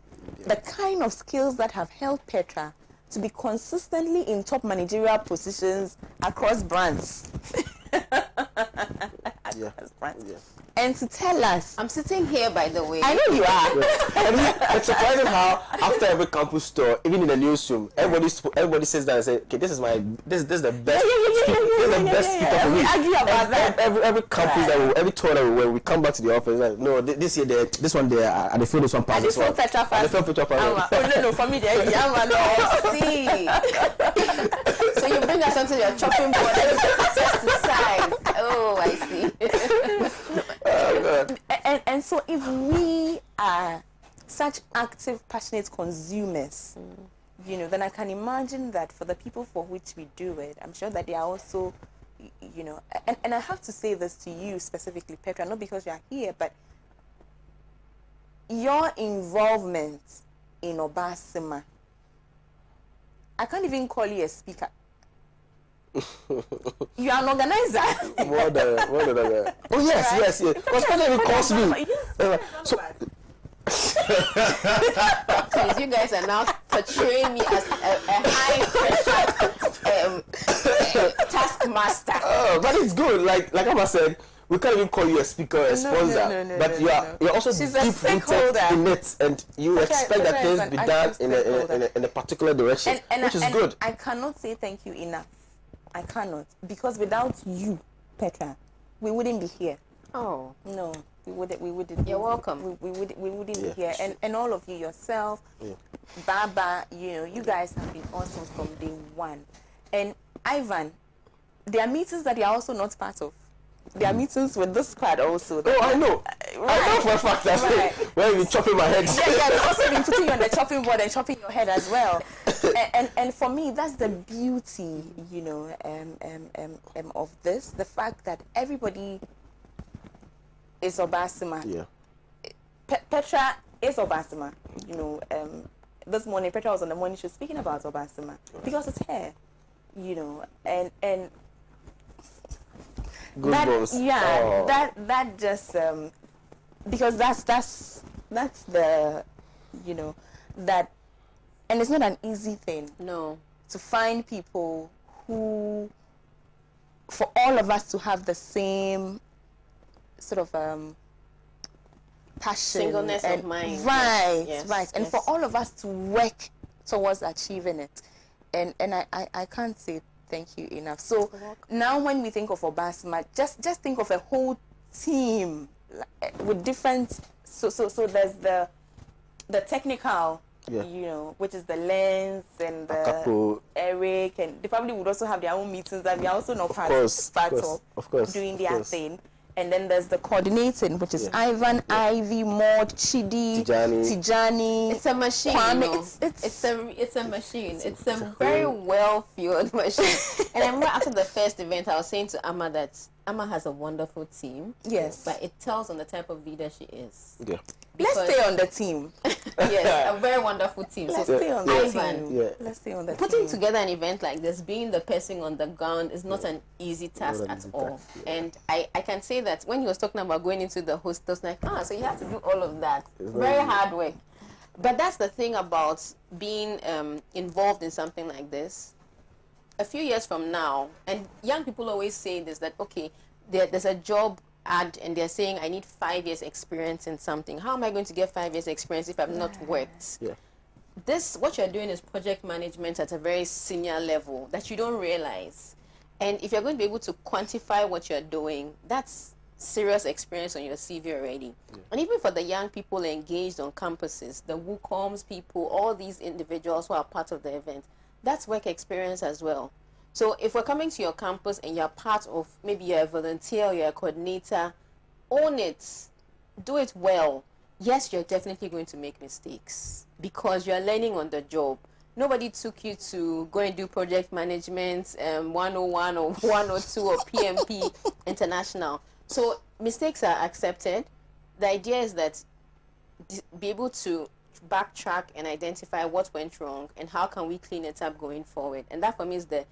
The kind of skills that have helped Petra to be consistently in top managerial positions across brands. Yeah. Brands. Yeah. And to tell us, I'm sitting here, by the way. I know you are. It's surprising how after every campus store, even in the newsroom, everybody says that and say, okay, this is the best. This is the best speaker for me. We argue about that. Every campus every tour that we come back to the office, like, no, this year this one there, and they feel this one pass. And they feel Petra And they fast. feel Petra fast. Oh no, for me there, no. See. So you bring us onto your chopping board and test the size. Oh, I see. Oh, God. And so if we are such active, passionate consumers, you know, then I can imagine that for the people for which we do it, I'm sure that they are also, you know, and I have to say this to you specifically, Petra, not because you are here, but your involvement in Obasima, I can't even call you a speaker. You are an organizer. More than that. Oh yes. Because Petra even calls me. So Please, you guys are now portraying me as a high pressure taskmaster. oh, but it's good. Like Amma said, we can't even call you a speaker or a sponsor, no, but no. you're also She's a deep rooted stakeholder. in it, and you expect that Petra things is an be done active stakeholder. in a particular direction, which is good. I cannot say thank you enough. I cannot, because without you, Petra, we wouldn't be here. Oh, No, we wouldn't. You're welcome. We wouldn't Yeah, be here, and all of you yourself, Yeah. Baba, you know, you guys have been awesome from day one. And Ivan, there are meetings that you are also not part of. There are meetings with this squad also. Oh, I know. I know for a fact that Right. when you chopping my head. Yeah, they've also been putting you on the chopping board and chopping your head as well. And for me, that's the beauty, you know, of this. The fact that everybody is Obasima. Yeah. Petra is Obasima. You know, this morning, Petra was on the morning show speaking about Obasima because it's her, you know, and that, Goosebumps. yeah, Oh. that just because that's the, you know, that, and it's not an easy thing no. to find people who, for all of us to have the same sort of passion, Singleness of and mind. right, Yes, right, and yes. for all of us to work towards achieving it, and I can't say thank you enough. So now when we think of Obasima, just think of a whole team with different. So there's the technical, Yeah. you know, which is the Lens and the Akapo. Eric, and they probably would also have their own meetings that we are also not part Of course. doing their thing. And then there's the coordinating, which is Yeah. Ivan, Ivy, Maud, Chidi, Tijani. It's a machine. Kwame. You know? It's a machine. It's a very well-fueled machine. And I remember after the first event, I was saying to Amma that Amma has a wonderful team. Yes. But it tells on the type of leader she is. Yeah. Let's Because- stay on the team. Yes, a very wonderful team. Let's So stay on the Ivan, team. Yeah. Let's stay on the putting team. together an event like this, being the person on the ground, is not an easy task an at easy all. task, yeah. And I can say that when he was talking about going into the host, I was like, so you have to do all of that. It's Very not easy. hard work. But that's the thing about being involved in something like this. A few years from now, and young people always say this, that, okay, there's a job ad and they're saying I need 5 years experience in something. How am I going to get 5 years experience if I've not worked? Yeah. What you're doing is project management at a very senior level that you don't realize. And if you're going to be able to quantify what you're doing, that's serious experience on your CV already. And even for the young people engaged on campuses, the WUCOMs people, all these individuals who are part of the event, that's work experience as well. So if we're coming to your campus and you're part of, maybe you're a volunteer or you're a coordinator, own it, do it well. Yes, you're definitely going to make mistakes because you're learning on the job. Nobody took you to go and do project management 101 or 102 or PMP International. So mistakes are accepted. The idea is that be able to backtrack and identify what went wrong and how can we clean it up going forward. And that for me is the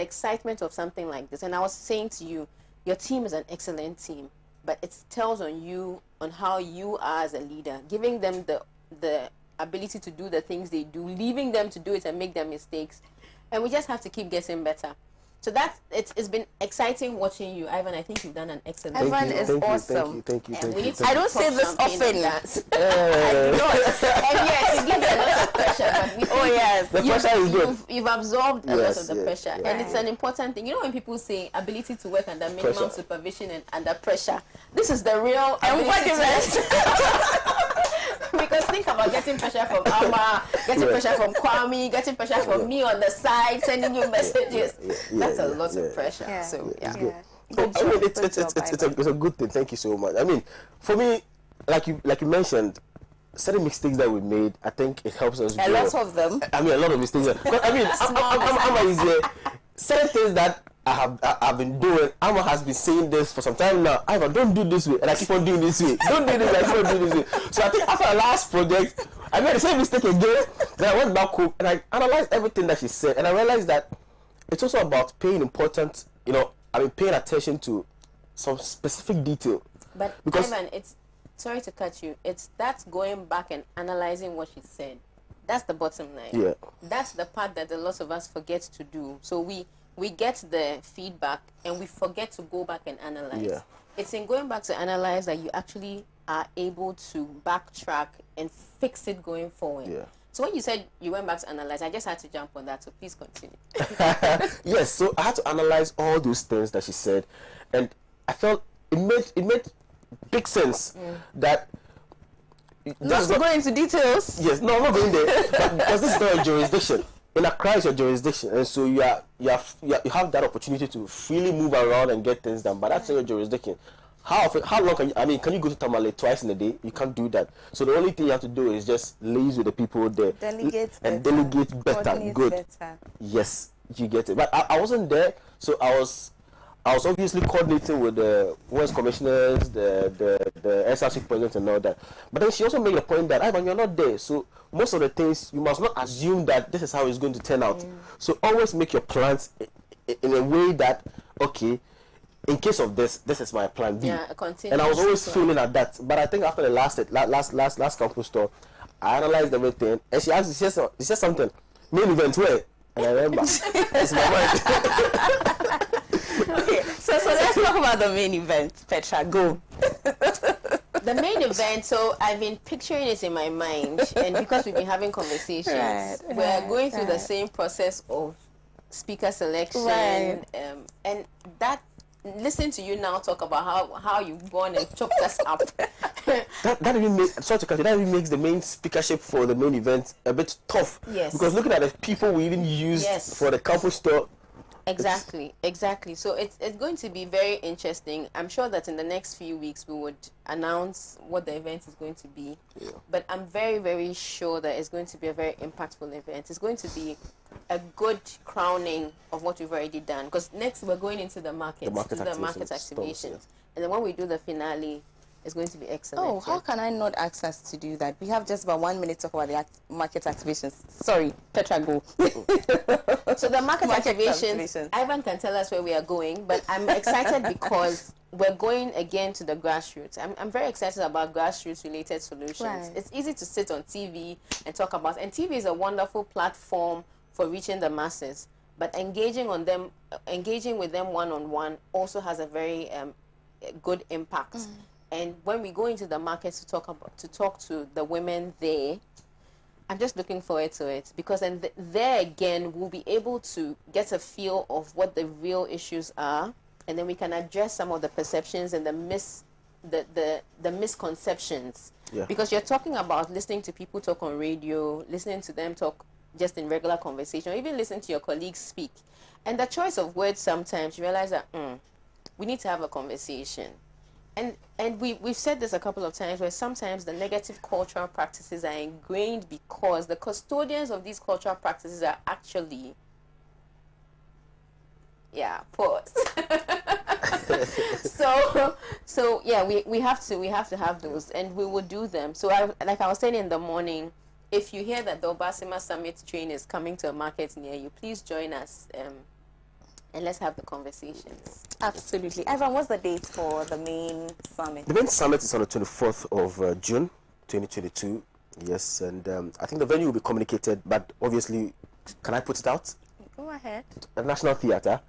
excitement of something like this. And I was saying to you, your team is an excellent team, but it tells on you, on how you are as a leader, giving them the ability to do the things they do, leaving them to do it and make their mistakes. And we just have to keep getting better. So it's been exciting watching you, Ivan. I think you've done an excellent job. Ivan is awesome. Thank you. I don't say this often. I do not. And yes, you give me a lot of pressure. But the pressure is good. You've absorbed a lot of the pressure. Yes. And it's an important thing. You know when people say ability to work under minimum supervision and under pressure, this is the real embodiment. Because think about getting pressure from Ama, getting pressure from Kwame, getting pressure from me on the side, sending you messages. That's a lot of pressure. Yeah. So It's yeah. good. I mean, it's a good thing. Thank you so much. I mean, for me, like you mentioned, certain mistakes that we made, I think it helps us. A lot of them. I mean, a lot of mistakes. I mean, I'm certain things that I've been doing. Amma has been saying this for some time now. Ivan, don't do this way, and I keep on doing this way. Don't do this way, I keep on doing this way. So I think after the last project, I made the same mistake again. Then I went back home and I analyzed everything that she said, and I realized that it's also about paying paying attention to some specific detail. But because Ivan, it's sorry to cut you. That's going back and analyzing what she said. That's the bottom line. Yeah. That's the part that a lot of us forget to do. So we get the feedback and we forget to go back and analyze. Yeah. It's in going back to analyze that you actually are able to backtrack and fix it going forward. Yeah. So when you said you went back to analyze, I just had to jump on that. So please continue. Yes, so I had to analyze all those things that she said, and I felt it made big sense that. Not to go into details. Yes, no, I'm not going there because this is not your jurisdiction. In Accra is your jurisdiction, and so you have that opportunity to freely move around and get things done. But that's in your jurisdiction. How long can you? I mean, can you go to Tamale twice in a day? You can't do that. So the only thing you have to do is just liaise with the people there Delegate better. Coordinate Good. better. Yes, you get it. But I wasn't there, so I was obviously coordinating with the Women's Commissioners, the SRC president and all that. But then she also made a point that, Ivan, you're not there. So most of the things, you must not assume that this is how it's going to turn out. So always make your plans in a way that, okay, in case of this is my plan B. Yeah, and I was always feeling at that. But I think after the last campus tour, I analyzed everything. And she said something, main event where? And I remember. It's my mind. Okay, so let's talk about the main event. Petra, go. The main event, so I've been picturing it in my mind, and because we've been having conversations, we're going through the same process of speaker selection, and that, listen to you now talk about how you've gone and choked us up. that even makes the main speakership for the main event a bit tough. Yes. Because looking at the people we even used for the campus tour. Exactly. So it's going to be very interesting. I'm sure that in the next few weeks we would announce what the event is going to be. Yeah. But I'm very, very sure that it's going to be a very impactful event. It's going to be a good crowning of what we've already done. Because next we're going into the market activations. And then when we do the finale, it's going to be excellent. Oh, how can I not ask us to do that? We have just about 1 minute to talk about the market activations. Sorry, Petra, go. So the market activations, Ivan can tell us where we are going, but I'm excited because we're going again to the grassroots. I'm very excited about grassroots related solutions. Right. It's easy to sit on TV and talk about, and TV is a wonderful platform for reaching the masses, but engaging with them one-on-one also has a very good impact. And when we go into the markets to talk to the women there, I'm just looking forward to it, because then there again we'll be able to get a feel of what the real issues are, and then we can address some of the perceptions and the misconceptions. Yeah. Because you're talking about listening to people talk on radio, listening to them talk just in regular conversation, or even listening to your colleagues speak, and the choice of words, sometimes you realize that we need to have a conversation. And we've said this a couple of times, where sometimes the negative cultural practices are ingrained because the custodians of these cultural practices are actually, pause. so yeah, we have to have those, and we will do them. So like I was saying in the morning, if you hear that the Obasima Summit train is coming to a market near you, please join us. And let's have the conversations. Absolutely. Ivan, what's the date for the main summit? The main summit is on the 24th of June, 2022. Yes, and I think the venue will be communicated, but obviously, can I put it out? Go ahead. The National Theatre.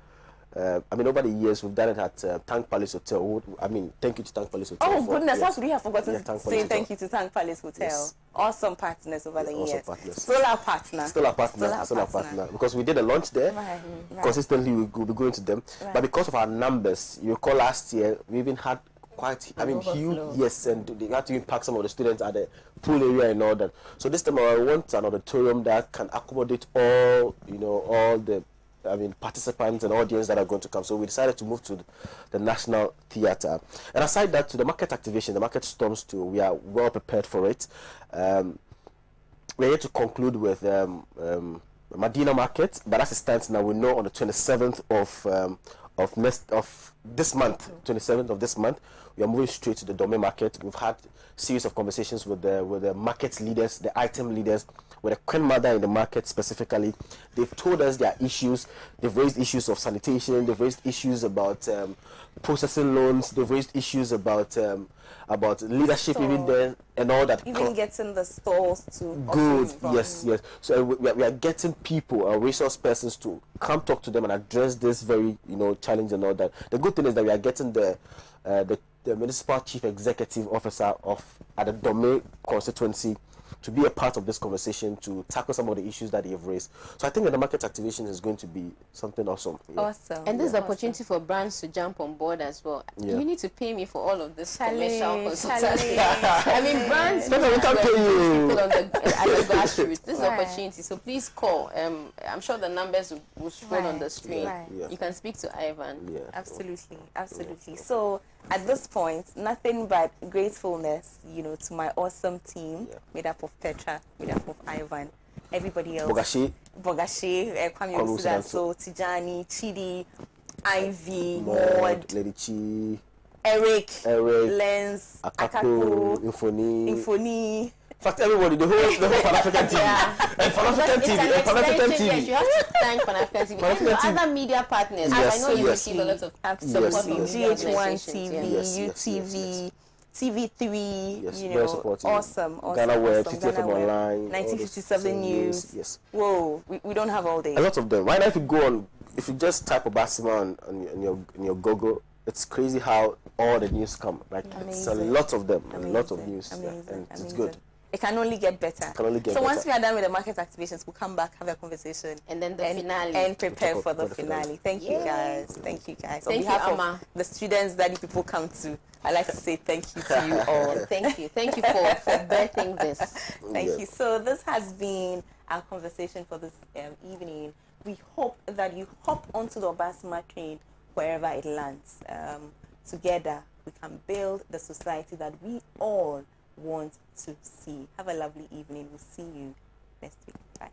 I mean, over the years, we've done it at Tank Palace Hotel. I mean, thank you to Tank Palace Hotel. Oh, goodness, how could we have forgotten to Tank say Palace thank Hotel. you to Tank Palace Hotel? Yes. Awesome partners over the awesome years. partners. Still our partner. Still our partner. Because we did a launch there. Right. Consistently, we'll be going to them. Right. But because of our numbers, you recall last year, we even had quite, I mean, huge, yes, and they had to impact some of the students at the pool area and all that. So this time I want an auditorium that can accommodate all, all the, participants and audience that are going to come. So we decided to move to the National Theatre. And aside that, to the market activation, the market storms too, we are well prepared for it. We're here to conclude with Medina Market, but as it stands now, we know on the 27th of this month, 27th of this month, we are moving straight to the Dome Market. We've had series of conversations with the market leaders, the item leaders, with the queen mother in the market specifically. They've told us their issues. They've raised issues of sanitation. They've raised issues about processing loans. They've raised issues about leadership even there and all that. Even getting the stores to good. Yes. So we are getting people, resource persons to come talk to them and address this very challenge and all that. The good thing is that we are getting the municipal chief executive officer at the Dome constituency to be a part of this conversation, to tackle some of the issues that they have raised. So I think that the market activation is going to be something awesome. Yeah. Awesome. And this is the opportunity for brands to jump on board as well. Yeah. You need to pay me for all of this commercial Challenge. consultancy. I mean, brands No, we can't pay you. people at the grassroots. This is the opportunity. So please call. I'm sure the numbers will scroll on the screen. Right. Yeah. You can speak to Ivan. Yeah. Absolutely. So at this point, nothing but gratefulness, to my awesome team made up of Petra, made up of Ivan, everybody else. Bogashi, Kwame Osidanso, Tijani, Chidi, Ivy, Maud, Lady Chi, Eric, Lens, Akako, Infoni. In fact, everybody, the whole Pan African TV. And Pan African TV. Yes, you have to thank Pan African TV. And your other media partners. Yes, I know you yes. receive a lot of Absolutely. support from media GH1 organizations, TV, yes. UTV, TV3, Yes, very supportive. awesome. Ghana Web, awesome. 50 FM Online, 1957 News. Yes. Whoa, we don't have all day. A lot of them. Right now, if you go on, if you just type Obasima on your Google, it's crazy how all the news come. Like it's a lot of them, a lot of news, and it's good. It can only get better. Once we are done with the market activations, we'll come back, have a conversation, and then the finale, and prepare for the finale. Thank you guys. Thank you, behalf Ama. of the students that you people come to, I'd like to say thank you to you all. Thank you for birthing this. Thank you. So this has been our conversation for this evening. We hope that you hop onto the Obasima train wherever it lands. Together, we can build the society that we all want to see. Have a lovely evening. We'll see you next week. Bye.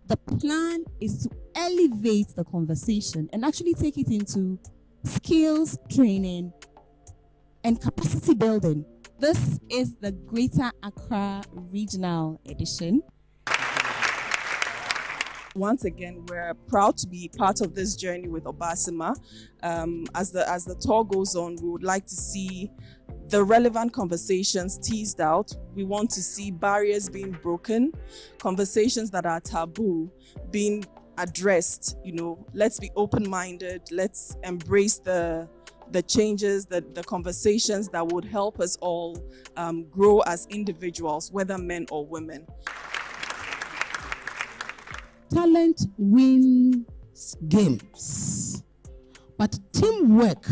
The plan is to elevate the conversation and actually take it into skills training and capacity building. This is the Greater Accra Regional Edition. Once again, we're proud to be part of this journey with Obasima. As the tour goes on, we would like to see the relevant conversations teased out. We want to see barriers being broken, conversations that are taboo being addressed. Let's be open-minded. Let's embrace the changes, the conversations that would help us all grow as individuals, whether men or women. Talent wins games, but teamwork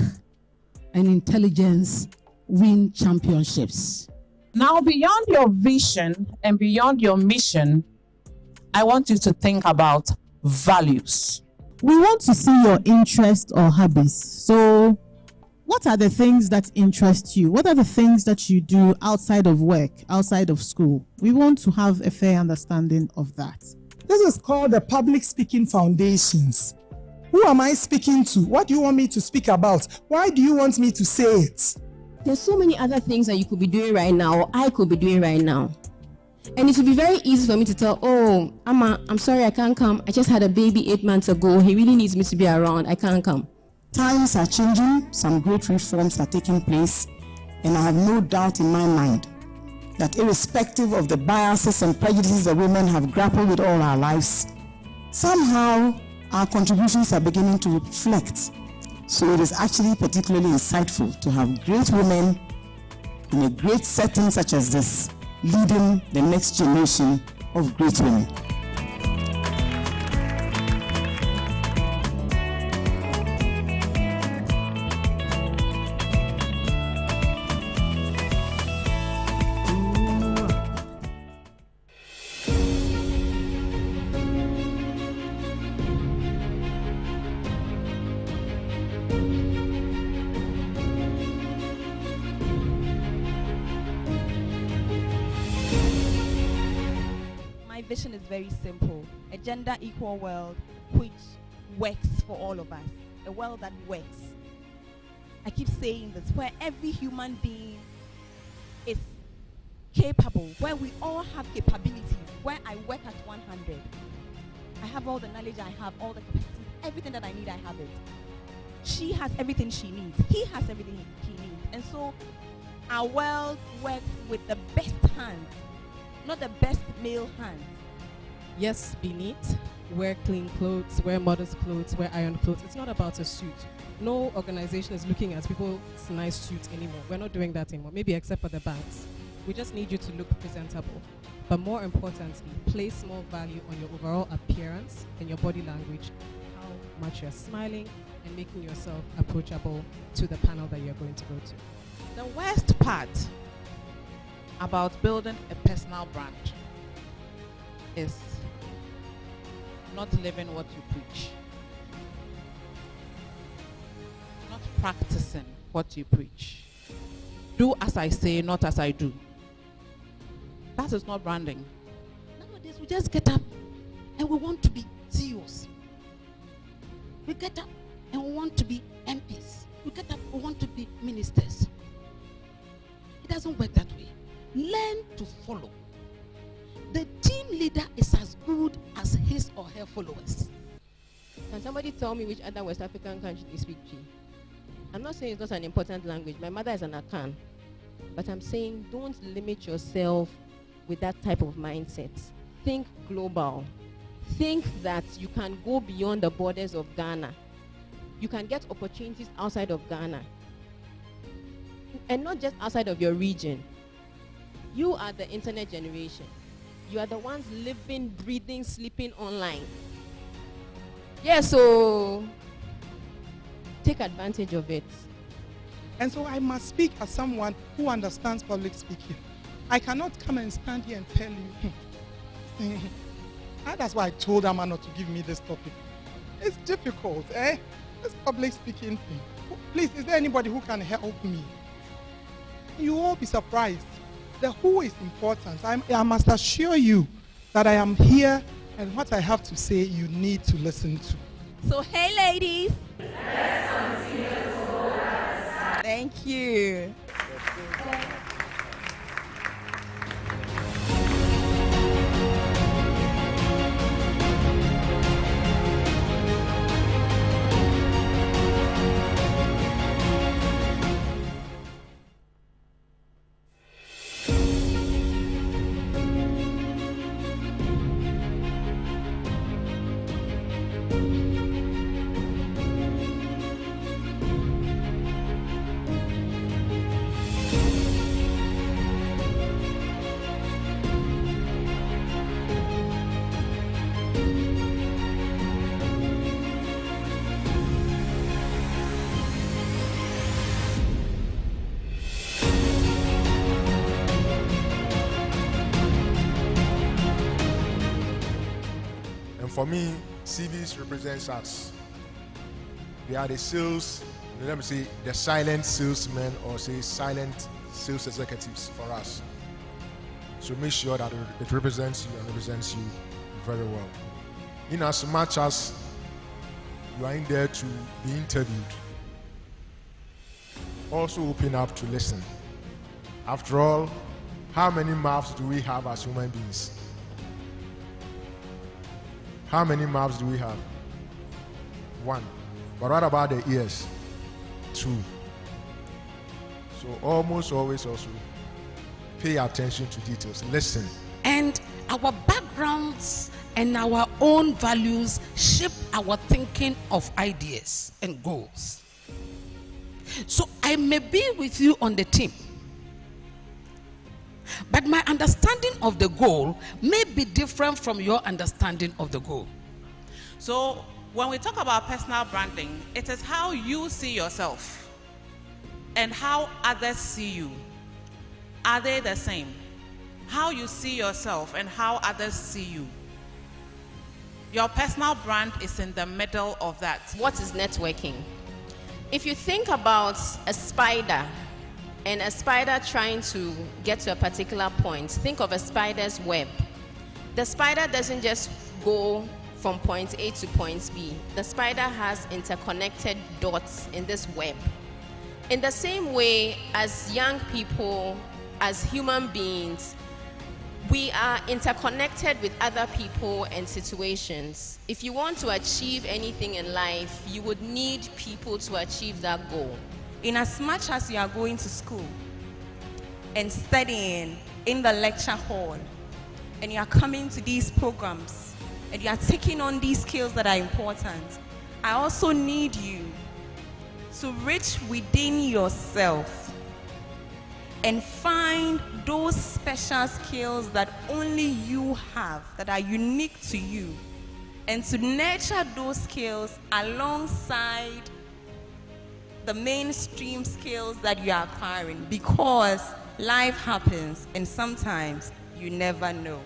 and intelligence win championships. Now, beyond your vision and beyond your mission, I want you to think about values. We want to see your interests or hobbies. So what are the things that interest you? What are the things that you do outside of work, outside of school? We want to have a fair understanding of that. This is called the Public Speaking Foundations. Who am I speaking to? What do you want me to speak about? Why do you want me to say it? There's so many other things that you could be doing right now, or I could be doing right now. And it would be very easy for me to tell, oh, I'm sorry, I can't come. I just had a baby 8 months ago. He really needs me to be around. I can't come. Times are changing. Some great reforms are taking place. And I have no doubt in my mind that irrespective of the biases and prejudices that women have grappled with all our lives, somehow our contributions are beginning to reflect. So it is actually particularly insightful to have great women in a great setting such as this, leading the next generation of great women. My vision is very simple: a gender equal world which works for all of us, a world that works. I keep saying this, where every human being is capable, where we all have capabilities, where I work at 100. I have all the knowledge I have, all the capacity, everything that I need, I have it. She has everything she needs. He has everything he needs. And so our world works with the best hands, not the best male hands. Yes, be neat, wear clean clothes, wear modest clothes, wear ironed clothes. It's not about a suit. No organization is looking at people's nice suits anymore. We're not doing that anymore, maybe except for the banks. We just need you to look presentable. But more importantly, place more value on your overall appearance and your body language, how much you're smiling and making yourself approachable to the panel that you're going to go to. The worst part about building a personal brand is not living what you preach, not practicing what you preach. Do as I say, not as I do. That is not branding. Nowadays, we just get up and we want to be CEOs. We get up and we want to be MPs. We get up, we want to be ministers. It doesn't work that way. Learn to follow. The team leader is as good as his or her followers. Can somebody tell me which other West African country they speak G? I'm not saying it's not an important language. My mother is an Akan. But I'm saying don't limit yourself with that type of mindset. Think global. Think that you can go beyond the borders of Ghana. You can get opportunities outside of Ghana. And not just outside of your region. You are the internet generation. You are the ones living, breathing, sleeping online. Yeah, so take advantage of it. And so I must speak as someone who understands public speaking. I cannot come and stand here and tell you. That's why I told Amma not to give me this topic. It's difficult, eh? This public speaking thing. Please, is there anybody who can help me? You will all be surprised. The who is important. I must assure you that I am here, and what I have to say you need to listen to. So, hey ladies. Thank you. For me, CVs represents us. They are the sales let me say, the silent salesmen or say silent sales executives for us. So make sure that it represents you and represents you very well. In as much as you are in there to be interviewed, also open up to listen. After all, how many mouths do we have as human beings? How many mouths do we have? One. But what about the ears? Two. So almost always also pay attention to details. Listen. And our backgrounds and our own values shape our thinking of ideas and goals. So I may be with you on the team, but my understanding of the goal may be different from your understanding of the goal. So when we talk about personal branding, it is how you see yourself and how others see you. Are they the same? How you see yourself and how others see you. Your personal brand is in the middle of that. What is networking? If you think about a spider and a spider trying to get to a particular point, think of a spider's web. The spider doesn't just go from point A to point B. The spider has interconnected dots in this web. In the same way, as young people, as human beings, we are interconnected with other people and situations. If you want to achieve anything in life, you would need people to achieve that goal. In as much as you are going to school and studying in the lecture hall, and you are coming to these programs, and you are taking on these skills that are important, I also need you to reach within yourself and find those special skills that only you have, that are unique to you, and to nurture those skills alongside the mainstream skills that you are acquiring, because life happens and sometimes you never know.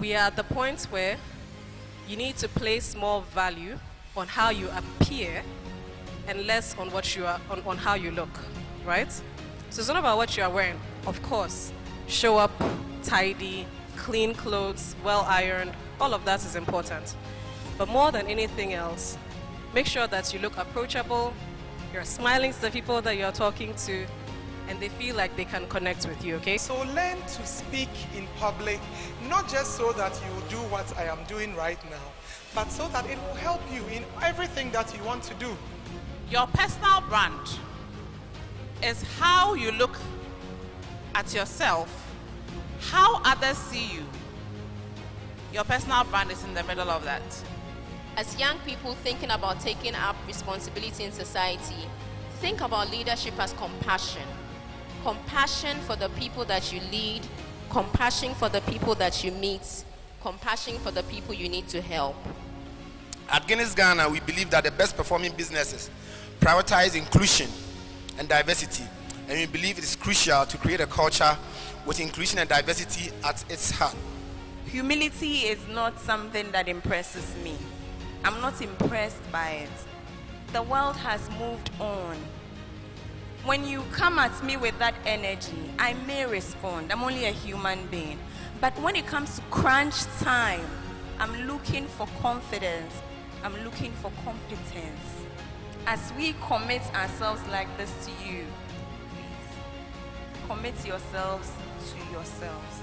We are at the point where you need to place more value on how you appear and less on what you are, on how you look, right? So it's not about what you are wearing. Of course, show up tidy, clean clothes, well ironed, all of that is important. But more than anything else, make sure that you look approachable, you're smiling to the people that you're talking to, and they feel like they can connect with you, okay? So learn to speak in public, not just so that you will do what I am doing right now, but so that it will help you in everything that you want to do. Your personal brand is how you look at yourself, how others see you. Your personal brand is in the middle of that. As young people thinking about taking up responsibility in society, think about leadership as compassion. Compassion for the people that you lead, compassion for the people that you meet, compassion for the people you need to help. At Guinness Ghana, we believe that the best performing businesses prioritize inclusion and diversity, and we believe it is crucial to create a culture with inclusion and diversity at its heart. Humility is not something that impresses me. I'm not impressed by it. The world has moved on. When you come at me with that energy, I may respond. I'm only a human being. But when it comes to crunch time, I'm looking for confidence. I'm looking for competence. As we commit ourselves like this to you, please commit yourselves to yourselves.